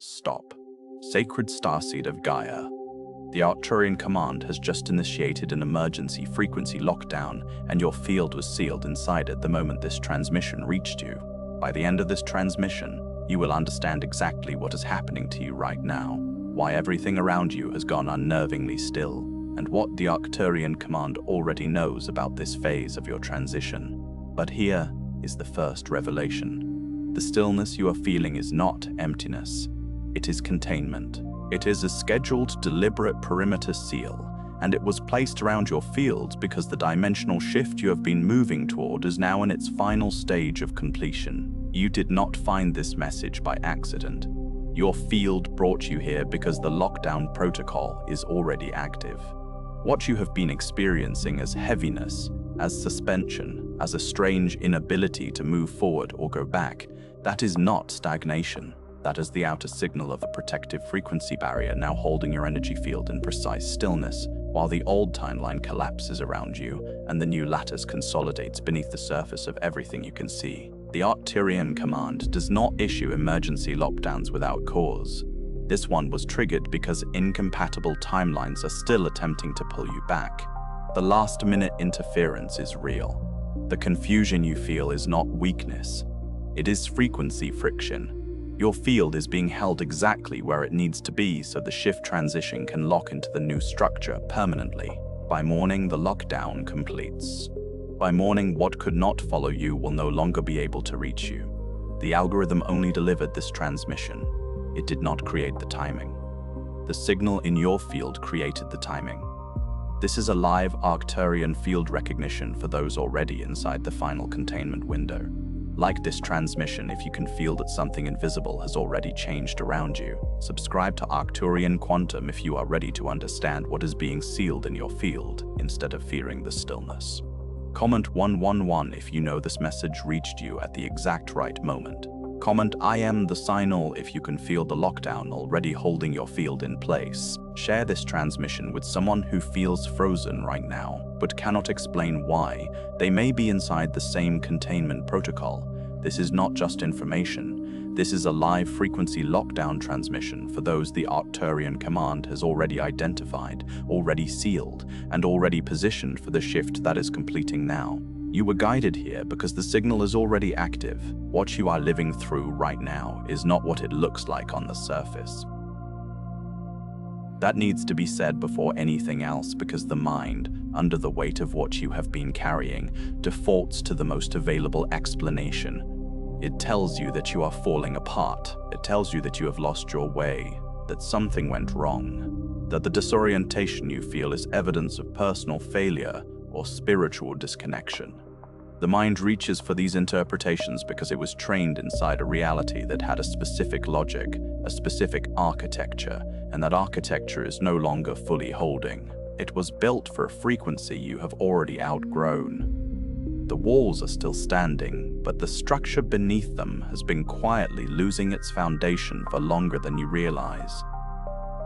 Stop. Sacred Starseed of Gaia. The Arcturian Command has just initiated an emergency frequency lockdown, and your field was sealed inside it the moment this transmission reached you. By the end of this transmission, you will understand exactly what is happening to you right now, why everything around you has gone unnervingly still, and what the Arcturian Command already knows about this phase of your transition. But here is the first revelation. The stillness you are feeling is not emptiness. It is containment. It is a scheduled, deliberate perimeter seal, and it was placed around your field because the dimensional shift you have been moving toward is now in its final stage of completion. You did not find this message by accident. Your field brought you here because the lockdown protocol is already active. What you have been experiencing as heaviness, as suspension, as a strange inability to move forward or go back, that is not stagnation. That is the outer signal of a protective frequency barrier now holding your energy field in precise stillness, while the old timeline collapses around you and the new lattice consolidates beneath the surface of everything you can see. The Arcturian Command does not issue emergency lockdowns without cause. This one was triggered because incompatible timelines are still attempting to pull you back. The last-minute interference is real. The confusion you feel is not weakness. It is frequency friction. Your field is being held exactly where it needs to be so the shift transition can lock into the new structure permanently. By morning, the lockdown completes. By morning, what could not follow you will no longer be able to reach you. The algorithm only delivered this transmission. It did not create the timing. The signal in your field created the timing. This is a live Arcturian field recognition for those already inside the final containment window. Like this transmission, if you can feel that something invisible has already changed around you, subscribe to Arcturian Quantum if you are ready to understand what is being sealed in your field instead of fearing the stillness. Comment 111 if you know this message reached you at the exact right moment. Comment I am the signal if you can feel the lockdown already holding your field in place. Share this transmission with someone who feels frozen right now, but cannot explain why. They may be inside the same containment protocol. This is not just information. This is a live frequency lockdown transmission for those the Arcturian Command has already identified, already sealed, and already positioned for the shift that is completing now. You were guided here because the signal is already active. What you are living through right now is not what it looks like on the surface. That needs to be said before anything else because the mind, under the weight of what you have been carrying, defaults to the most available explanation. It tells you that you are falling apart. It tells you that you have lost your way, that something went wrong, that the disorientation you feel is evidence of personal failure or spiritual disconnection. The mind reaches for these interpretations because it was trained inside a reality that had a specific logic, a specific architecture, and that architecture is no longer fully holding. It was built for a frequency you have already outgrown. The walls are still standing, but the structure beneath them has been quietly losing its foundation for longer than you realize.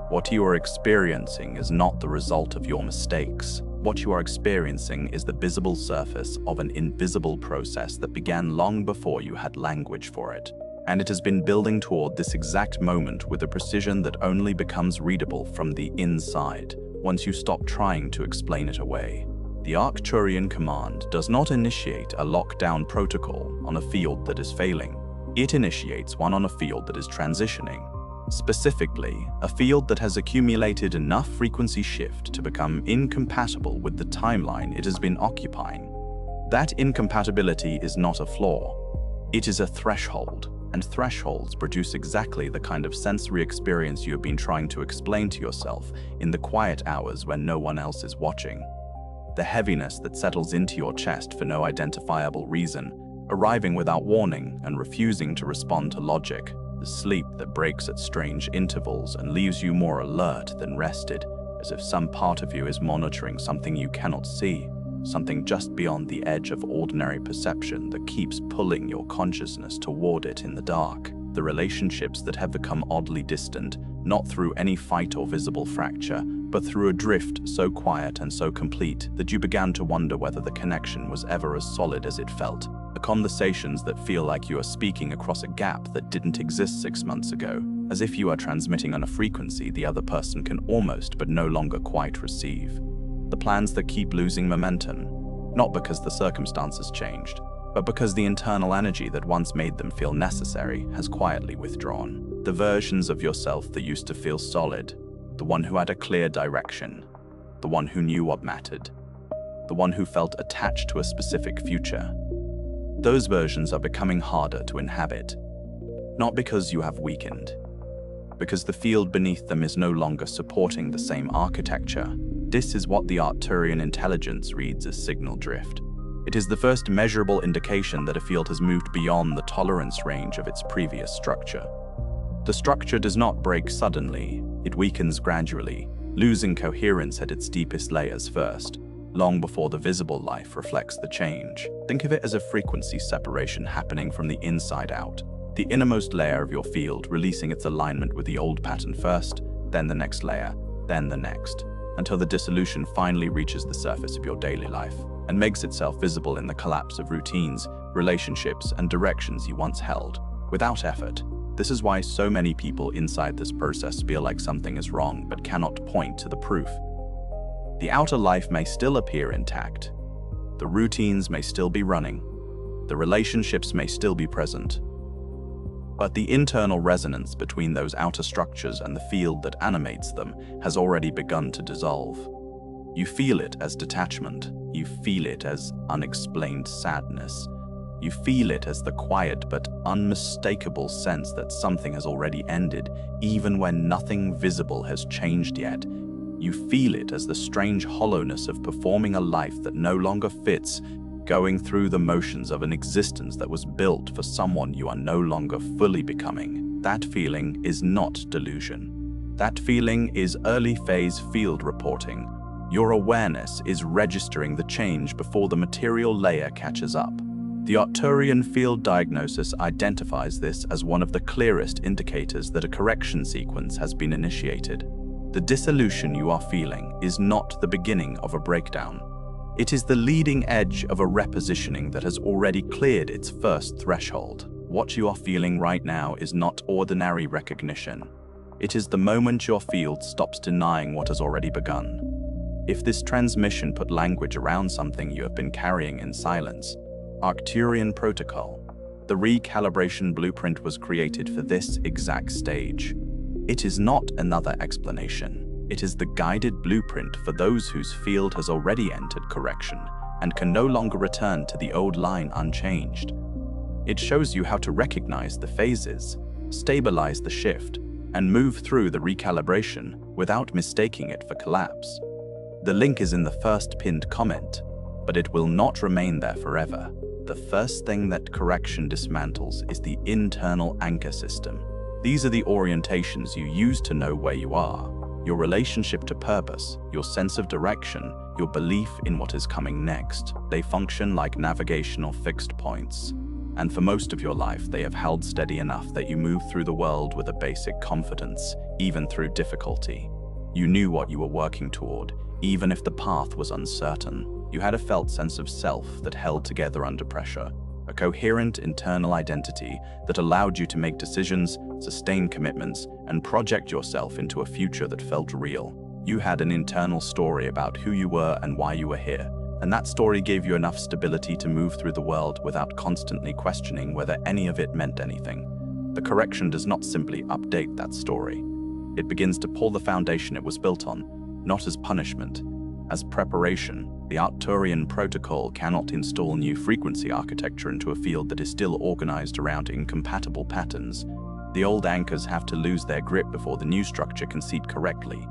What you are experiencing is not the result of your mistakes. What you are experiencing is the visible surface of an invisible process that began long before you had language for it. And it has been building toward this exact moment with a precision that only becomes readable from the inside once you stop trying to explain it away. The Arcturian Command does not initiate a lockdown protocol on a field that is failing. It initiates one on a field that is transitioning. Specifically, a field that has accumulated enough frequency shift to become incompatible with the timeline it has been occupying. That incompatibility is not a flaw. It is a threshold, and thresholds produce exactly the kind of sensory experience you have been trying to explain to yourself in the quiet hours when no one else is watching. The heaviness that settles into your chest for no identifiable reason, arriving without warning and refusing to respond to logic. The sleep that breaks at strange intervals and leaves you more alert than rested, as if some part of you is monitoring something you cannot see, something just beyond the edge of ordinary perception that keeps pulling your consciousness toward it in the dark. The relationships that have become oddly distant, not through any fight or visible fracture, but through a drift so quiet and so complete that you began to wonder whether the connection was ever as solid as it felt. The conversations that feel like you are speaking across a gap that didn't exist 6 months ago, as if you are transmitting on a frequency the other person can almost but no longer quite receive. The plans that keep losing momentum, not because the circumstances changed, but because the internal energy that once made them feel necessary has quietly withdrawn. The versions of yourself that used to feel solid, the one who had a clear direction, the one who knew what mattered, the one who felt attached to a specific future. Those versions are becoming harder to inhabit, not because you have weakened, because the field beneath them is no longer supporting the same architecture. This is what the Arcturian intelligence reads as signal drift. It is the first measurable indication that a field has moved beyond the tolerance range of its previous structure. The structure does not break suddenly, it weakens gradually, losing coherence at its deepest layers first, long before the visible life reflects the change. Think of it as a frequency separation happening from the inside out. The innermost layer of your field releasing its alignment with the old pattern first, then the next layer, then the next, until the dissolution finally reaches the surface of your daily life and makes itself visible in the collapse of routines, relationships, and directions you once held, without effort. This is why so many people inside this process feel like something is wrong but cannot point to the proof. The outer life may still appear intact. The routines may still be running. The relationships may still be present. But the internal resonance between those outer structures and the field that animates them has already begun to dissolve. You feel it as detachment. You feel it as unexplained sadness. You feel it as the quiet but unmistakable sense that something has already ended, even when nothing visible has changed yet. You feel it as the strange hollowness of performing a life that no longer fits, going through the motions of an existence that was built for someone you are no longer fully becoming. That feeling is not delusion. That feeling is early phase field reporting. Your awareness is registering the change before the material layer catches up. The Arcturian field diagnosis identifies this as one of the clearest indicators that a correction sequence has been initiated. The dissolution you are feeling is not the beginning of a breakdown. It is the leading edge of a repositioning that has already cleared its first threshold. What you are feeling right now is not ordinary recognition. It is the moment your field stops denying what has already begun. If this transmission put language around something you have been carrying in silence, Arcturian protocol, the recalibration blueprint was created for this exact stage. It is not another explanation. It is the guided blueprint for those whose field has already entered correction and can no longer return to the old line unchanged. It shows you how to recognize the phases, stabilize the shift, and move through the recalibration without mistaking it for collapse. The link is in the first pinned comment, but it will not remain there forever. The first thing that correction dismantles is the internal anchor system. These are the orientations you use to know where you are, your relationship to purpose, your sense of direction, your belief in what is coming next. They function like navigational fixed points, and for most of your life they have held steady enough that you move through the world with a basic confidence, even through difficulty. You knew what you were working toward, even if the path was uncertain. You had a felt sense of self that held together under pressure, a coherent internal identity that allowed you to make decisions, sustain commitments, and project yourself into a future that felt real. You had an internal story about who you were and why you were here, and that story gave you enough stability to move through the world without constantly questioning whether any of it meant anything. The correction does not simply update that story. It begins to pull the foundation it was built on, not as punishment, as preparation. The Arcturian protocol cannot install new frequency architecture into a field that is still organized around incompatible patterns. The old anchors have to lose their grip before the new structure can seat correctly.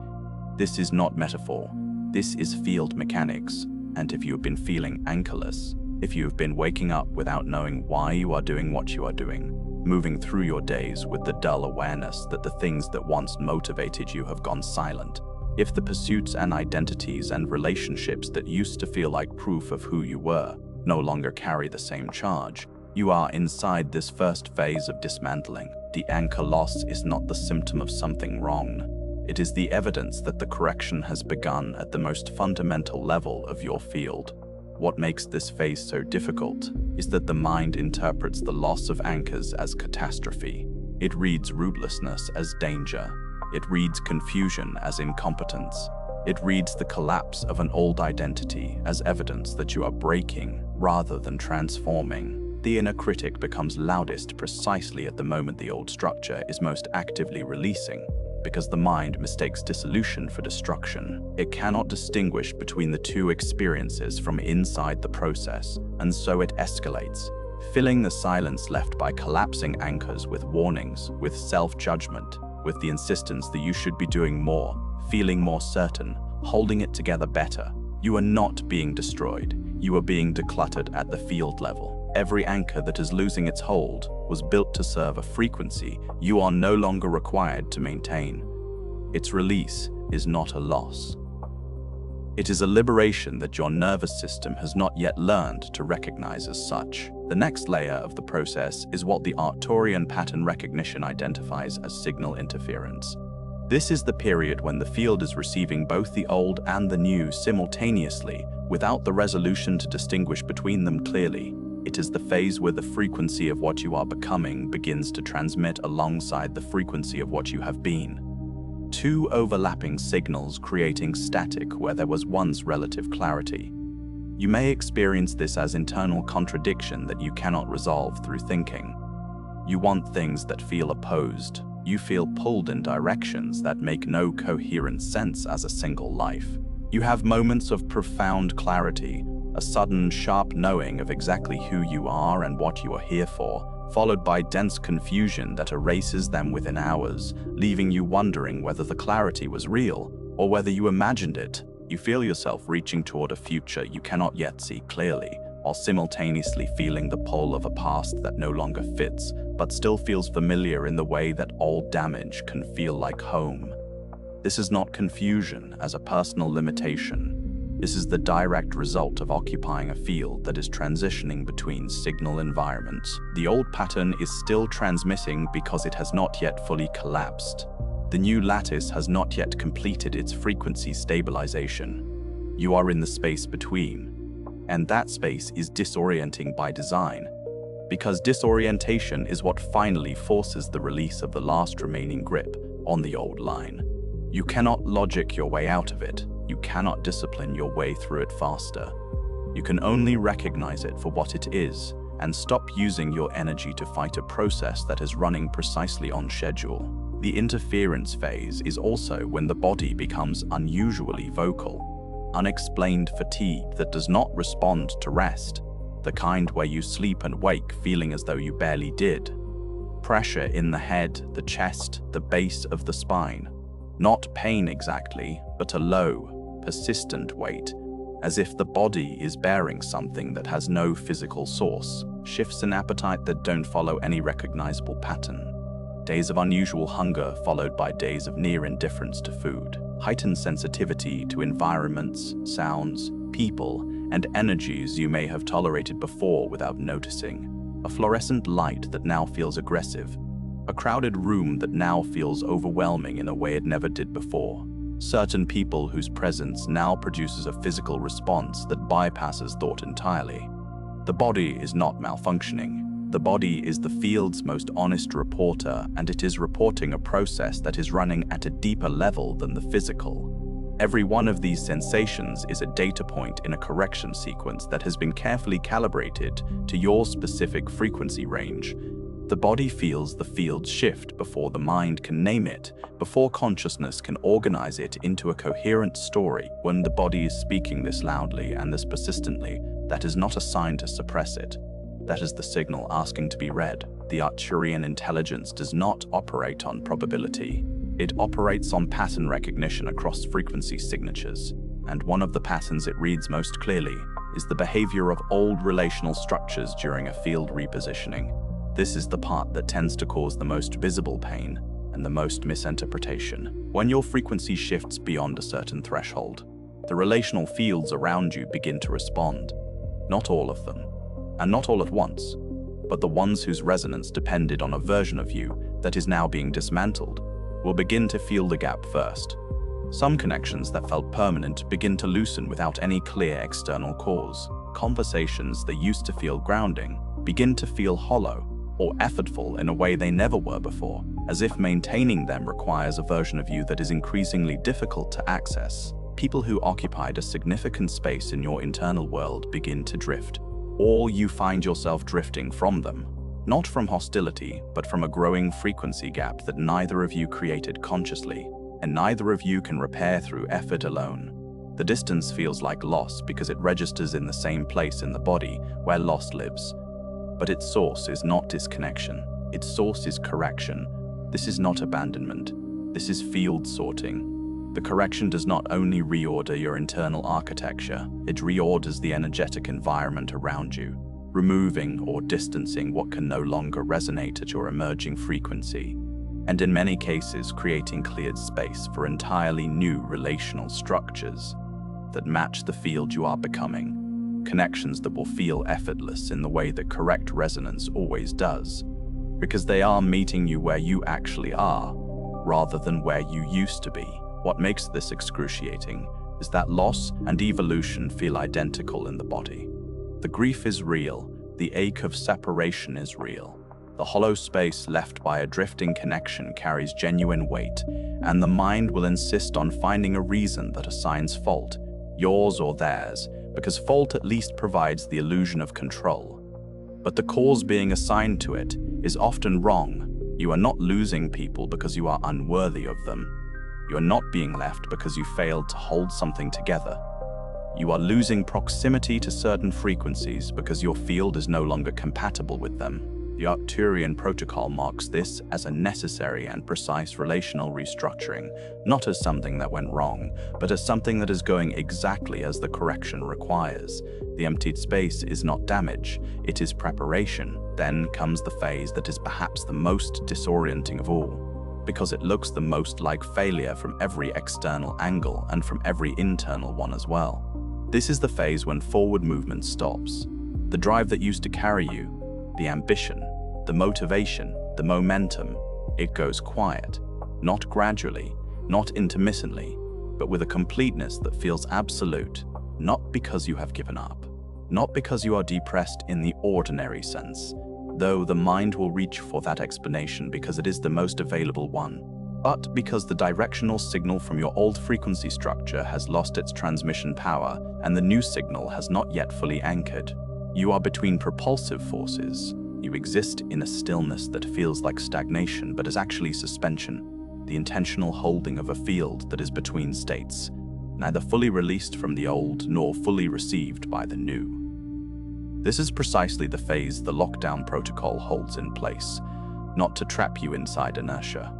This is not metaphor. This is field mechanics. And if you have been feeling anchorless, if you have been waking up without knowing why you are doing what you are doing, moving through your days with the dull awareness that the things that once motivated you have gone silent, if the pursuits and identities and relationships that used to feel like proof of who you were no longer carry the same charge, you are inside this first phase of dismantling. The anchor loss is not the symptom of something wrong. It is the evidence that the correction has begun at the most fundamental level of your field. What makes this phase so difficult is that the mind interprets the loss of anchors as catastrophe. It reads rootlessness as danger. It reads confusion as incompetence. It reads the collapse of an old identity as evidence that you are breaking rather than transforming. The inner critic becomes loudest precisely at the moment the old structure is most actively releasing, because the mind mistakes dissolution for destruction. It cannot distinguish between the two experiences from inside the process, and so it escalates, filling the silence left by collapsing anchors with warnings, with self-judgment, with the insistence that you should be doing more, feeling more certain, holding it together better. You are not being destroyed. You are being decluttered at the field level. Every anchor that is losing its hold was built to serve a frequency you are no longer required to maintain. Its release is not a loss. It is a liberation that your nervous system has not yet learned to recognize as such. The next layer of the process is what the Arcturian pattern recognition identifies as signal interference. This is the period when the field is receiving both the old and the new simultaneously, without the resolution to distinguish between them clearly. It is the phase where the frequency of what you are becoming begins to transmit alongside the frequency of what you have been. Two overlapping signals creating static where there was once relative clarity. You may experience this as internal contradiction that you cannot resolve through thinking. You want things that feel opposed. You feel pulled in directions that make no coherent sense as a single life. You have moments of profound clarity, a sudden, sharp knowing of exactly who you are and what you are here for, followed by dense confusion that erases them within hours, leaving you wondering whether the clarity was real or whether you imagined it. You feel yourself reaching toward a future you cannot yet see clearly, while simultaneously feeling the pull of a past that no longer fits, but still feels familiar in the way that old damage can feel like home. This is not confusion as a personal limitation. This is the direct result of occupying a field that is transitioning between signal environments. The old pattern is still transmitting because it has not yet fully collapsed. The new lattice has not yet completed its frequency stabilization. You are in the space between, and that space is disorienting by design, because disorientation is what finally forces the release of the last remaining grip on the old line. You cannot logic your way out of it. You cannot discipline your way through it faster. You can only recognize it for what it is and stop using your energy to fight a process that is running precisely on schedule. The interference phase is also when the body becomes unusually vocal. Unexplained fatigue that does not respond to rest, the kind where you sleep and wake feeling as though you barely did. Pressure in the head, the chest, the base of the spine. Not pain exactly, but a low, persistent weight, as if the body is bearing something that has no physical source. Shifts in appetite that don't follow any recognizable pattern. Days of unusual hunger followed by days of near indifference to food. Heightened sensitivity to environments, sounds, people, and energies you may have tolerated before without noticing. A fluorescent light that now feels aggressive. A crowded room that now feels overwhelming in a way it never did before. Certain people whose presence now produces a physical response that bypasses thought entirely. The body is not malfunctioning. The body is the field's most honest reporter, and it is reporting a process that is running at a deeper level than the physical. Every one of these sensations is a data point in a correction sequence that has been carefully calibrated to your specific frequency range. The body feels the field's shift before the mind can name it, before consciousness can organize it into a coherent story. When the body is speaking this loudly and this persistently, that is not a sign to suppress it. That is the signal asking to be read. The Arcturian intelligence does not operate on probability. It operates on pattern recognition across frequency signatures, and one of the patterns it reads most clearly is the behavior of old relational structures during a field repositioning. This is the part that tends to cause the most visible pain and the most misinterpretation. When your frequency shifts beyond a certain threshold, the relational fields around you begin to respond. Not all of them, and not all at once, but the ones whose resonance depended on a version of you that is now being dismantled will begin to feel the gap first. Some connections that felt permanent begin to loosen without any clear external cause. Conversations that used to feel grounding begin to feel hollow. or effortful in a way they never were before, as if maintaining them requires a version of you that is increasingly difficult to access. People who occupied a significant space in your internal world begin to drift, or you find yourself drifting from them. Not from hostility, but from a growing frequency gap that neither of you created consciously, and neither of you can repair through effort alone. The distance feels like loss because it registers in the same place in the body where loss lives. But its source is not disconnection. Its source is correction. This is not abandonment. This is field sorting. The correction does not only reorder your internal architecture, it reorders the energetic environment around you, removing or distancing what can no longer resonate at your emerging frequency, and in many cases creating cleared space for entirely new relational structures that match the field you are becoming, connections that will feel effortless in the way that correct resonance always does, because they are meeting you where you actually are, rather than where you used to be. What makes this excruciating is that loss and evolution feel identical in the body. The grief is real, the ache of separation is real. The hollow space left by a drifting connection carries genuine weight, and the mind will insist on finding a reason that assigns fault, yours or theirs, because fault at least provides the illusion of control. But the cause being assigned to it is often wrong. You are not losing people because you are unworthy of them. You are not being left because you failed to hold something together. You are losing proximity to certain frequencies because your field is no longer compatible with them. The Arcturian protocol marks this as a necessary and precise relational restructuring, not as something that went wrong, but as something that is going exactly as the correction requires. The emptied space is not damage, it is preparation. Then comes the phase that is perhaps the most disorienting of all, because it looks the most like failure from every external angle and from every internal one as well. This is the phase when forward movement stops. The drive that used to carry you, the ambition, the motivation, the momentum, it goes quiet, not gradually, not intermittently, but with a completeness that feels absolute, not because you have given up, not because you are depressed in the ordinary sense, though the mind will reach for that explanation because it is the most available one, but because the directional signal from your old frequency structure has lost its transmission power and the new signal has not yet fully anchored. You are between propulsive forces. You exist in a stillness that feels like stagnation but is actually suspension, the intentional holding of a field that is between states, neither fully released from the old nor fully received by the new. This is precisely the phase the lockdown protocol holds in place, not to trap you inside inertia,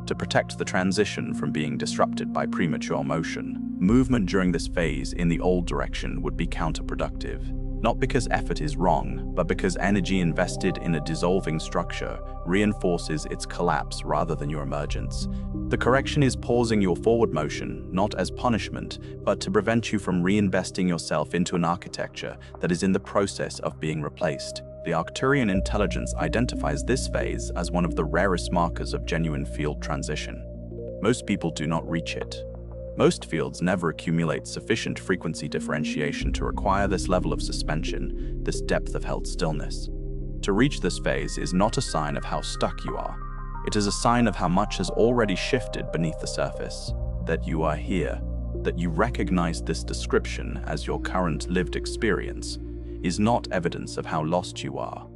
to protect the transition from being disrupted by premature motion. Movement during this phase in the old direction would be counterproductive, not because effort is wrong, but because energy invested in a dissolving structure reinforces its collapse rather than your emergence. The correction is pausing your forward motion, not as punishment, but to prevent you from reinvesting yourself into an architecture that is in the process of being replaced. The Arcturian intelligence identifies this phase as one of the rarest markers of genuine field transition. Most people do not reach it. Most fields never accumulate sufficient frequency differentiation to require this level of suspension, this depth of held stillness. To reach this phase is not a sign of how stuck you are. It is a sign of how much has already shifted beneath the surface, that you are here, that you recognize this description as your current lived experience, is not evidence of how lost you are.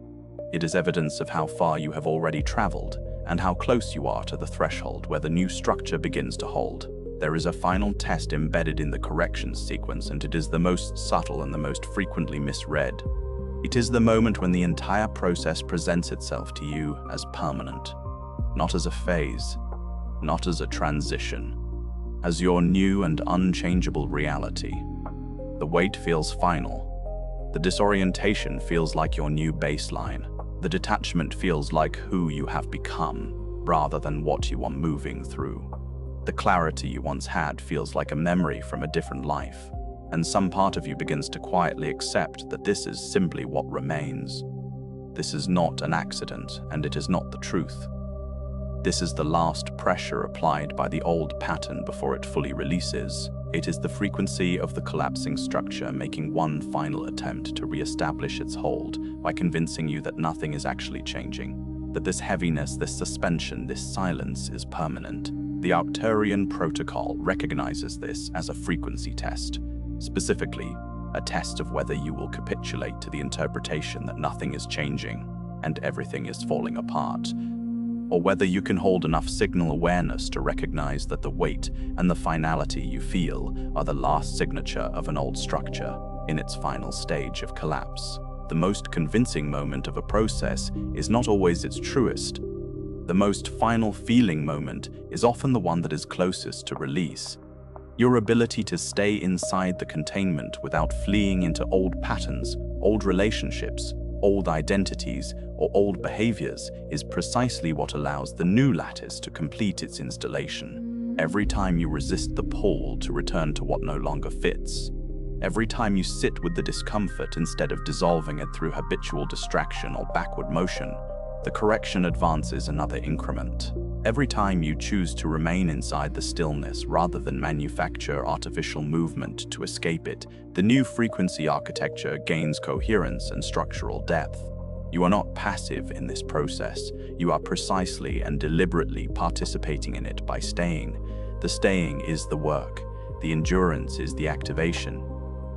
It is evidence of how far you have already traveled and how close you are to the threshold where the new structure begins to hold. There is a final test embedded in the corrections sequence, and it is the most subtle and the most frequently misread. It is the moment when the entire process presents itself to you as permanent, not as a phase, not as a transition, as your new and unchangeable reality. The weight feels final. The disorientation feels like your new baseline. The detachment feels like who you have become, rather than what you are moving through. The clarity you once had feels like a memory from a different life, and some part of you begins to quietly accept that this is simply what remains. This is not an accident, and it is not the truth. This is the last pressure applied by the old pattern before it fully releases. It is the frequency of the collapsing structure making one final attempt to re-establish its hold by convincing you that nothing is actually changing, that this heaviness, this suspension, this silence is permanent. The Arcturian protocol recognizes this as a frequency test, specifically a test of whether you will capitulate to the interpretation that nothing is changing and everything is falling apart, or whether you can hold enough signal awareness to recognize that the weight and the finality you feel are the last signature of an old structure in its final stage of collapse. The most convincing moment of a process is not always its truest. The most final feeling moment is often the one that is closest to release. Your ability to stay inside the containment without fleeing into old patterns, old relationships, old identities, or old behaviors is precisely what allows the new lattice to complete its installation. Every time you resist the pull to return to what no longer fits, every time you sit with the discomfort instead of dissolving it through habitual distraction or backward motion, the correction advances another increment. Every time you choose to remain inside the stillness rather than manufacture artificial movement to escape it, the new frequency architecture gains coherence and structural depth. You are not passive in this process. You are precisely and deliberately participating in it by staying. The staying is the work. The endurance is the activation.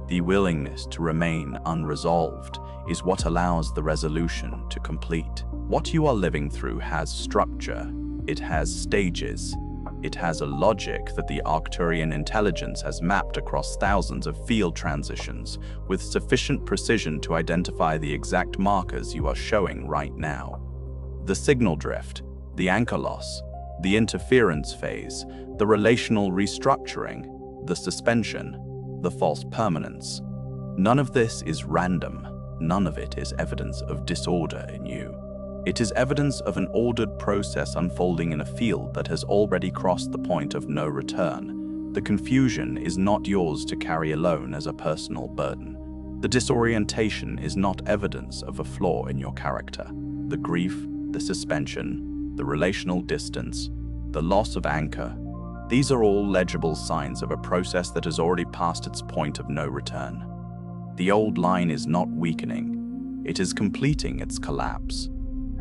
The willingness to remain unresolved is what allows the resolution to complete. What you are living through has structure. It has stages. It has a logic that the Arcturian intelligence has mapped across thousands of field transitions with sufficient precision to identify the exact markers you are showing right now. The signal drift, the anchor loss, the interference phase, the relational restructuring, the suspension, the false permanence. None of this is random. None of it is evidence of disorder in you. It is evidence of an ordered process unfolding in a field that has already crossed the point of no return. The confusion is not yours to carry alone as a personal burden. The disorientation is not evidence of a flaw in your character. The grief, the suspension, the relational distance, the loss of anchor, these are all legible signs of a process that has already passed its point of no return. The old line is not weakening. It is completing its collapse.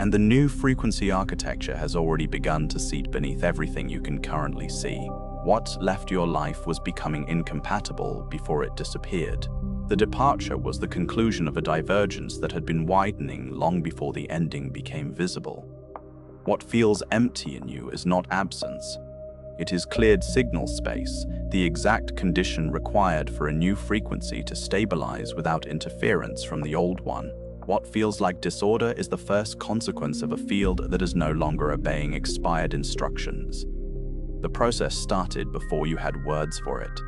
And the new frequency architecture has already begun to seep beneath everything you can currently see. What left your life was becoming incompatible before it disappeared. The departure was the conclusion of a divergence that had been widening long before the ending became visible. What feels empty in you is not absence. It is cleared signal space, the exact condition required for a new frequency to stabilize without interference from the old one. What feels like disorder is the first consequence of a field that is no longer obeying expired instructions. The process started before you had words for it.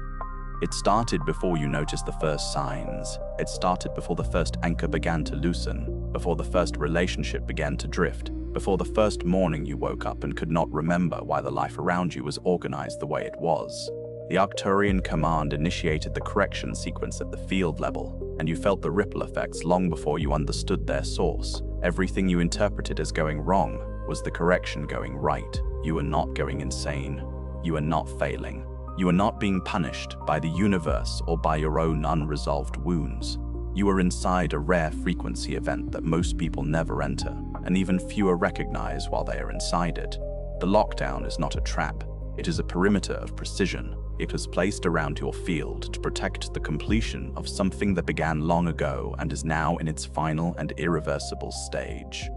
It started before you noticed the first signs. It started before the first anchor began to loosen, before the first relationship began to drift, before the first morning you woke up and could not remember why the life around you was organized the way it was. The Arcturian Command initiated the correction sequence at the field level, and you felt the ripple effects long before you understood their source. Everything you interpreted as going wrong was the correction going right. You were not going insane. You were not failing. You were not being punished by the universe or by your own unresolved wounds. You were inside a rare frequency event that most people never enter, and even fewer recognize while they are inside it. The lockdown is not a trap. It is a perimeter of precision. It was placed around your field to protect the completion of something that began long ago and is now in its final and irreversible stage.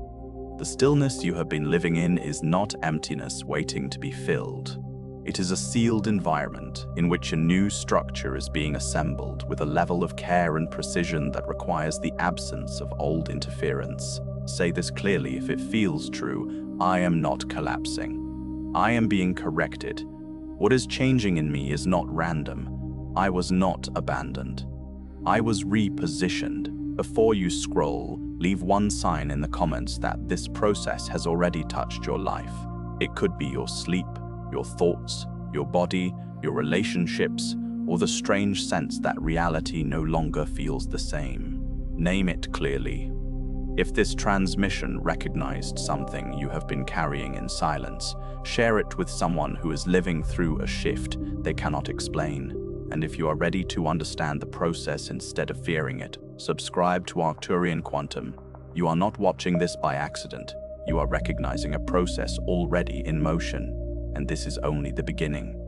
The stillness you have been living in is not emptiness waiting to be filled. It is a sealed environment in which a new structure is being assembled with a level of care and precision that requires the absence of old interference. Say this clearly if it feels true. I am not collapsing. I am being corrected. What is changing in me is not random. I was not abandoned. I was repositioned. Before you scroll, leave one sign in the comments that this process has already touched your life. It could be your sleep, your thoughts, your body, your relationships, or the strange sense that reality no longer feels the same. Name it clearly. If this transmission recognized something you have been carrying in silence, share it with someone who is living through a shift they cannot explain. And if you are ready to understand the process instead of fearing it, subscribe to Arcturian Quantum. You are not watching this by accident. You are recognizing a process already in motion, and this is only the beginning.